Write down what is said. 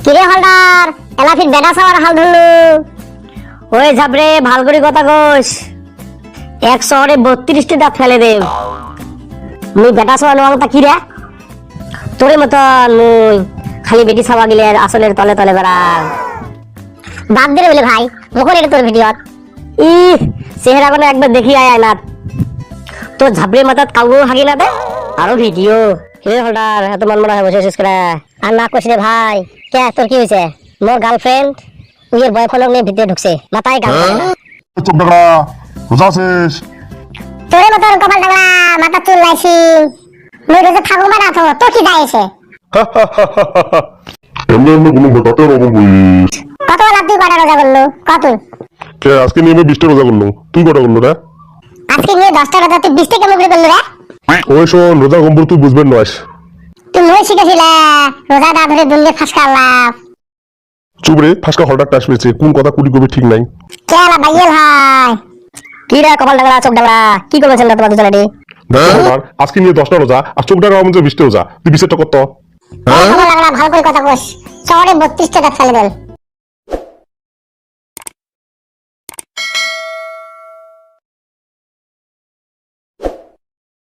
কিরে হলদার এলাফির বেটা সাওয়ার হাল ধরলো। ওই ঝাবরে ভাল করে কথা কইস, এক শহরে 32টি দাঁত ফেলে দে। মুই বেটা সাওয়া নোয়াংটা কি রে তোরে মতন মুই খালি বেটি সাওয়া গিলে আসলের তলে তলে বেড়া। বাদ দে বলে ভাই মুখের এটা তোর ভিডিও ই চেহারা কোনো একবার দেখি আয় না তোর ঝাবরে মাথাত কাউ হাগি না দে আরো ভিডিও। হে হলদার এত মন মরা হয়ে বসেছিস কেন? আর না কইস রে ভাই, কে তোর কি হয়েছে? মোর গার্লফ্রেন্ড উইয়ের বয়ফ্রেন্ড নিয়ে ভিতরে ঢুকছে, মাথায় গাল চুপ ডাকরা রোজা শেষ। তোরে মতন কপাল ডাগলা মাথা চুল লাইছি মুই রোজে থাকো না তো তো কি দাইছে? এমনি এমনি কোনো বেটাতে রোজা করিস? কত লাভ তুই কটা রোজা করলো কত? কে আজকে নিয়ে 20টা রোজা করলো, তুই কটা করলো রে? আজকে নিয়ে 10টা রোজা তুই 20 টাকা মুখে করলো রে? ওই শোন রোজা গম্বুর তুই বুঝবেন নয়। তুই মই শিখেছিলে রোজা দা ধরে দুনিয়া ফাঁসকা আল্লাহ। চুপ রে ফাঁসকা হলটার টাস পেয়েছে, কোন কথা কুড়ি কবি ঠিক নাই। কেলা বাইয়েল হয় কি রে কপাল ডাগলা চোখ ডাগলা কি করেছেন না তোমার দুজনে রে? আজকে নিয়ে 10টা রোজা আর চোখ ডাকা মধ্যে 20টা রোজা, তুই 20টা কত? কপাল ডাগলা ভালো করে কথা কইস, শহরে 32টা দাঁত ফেলে দেন।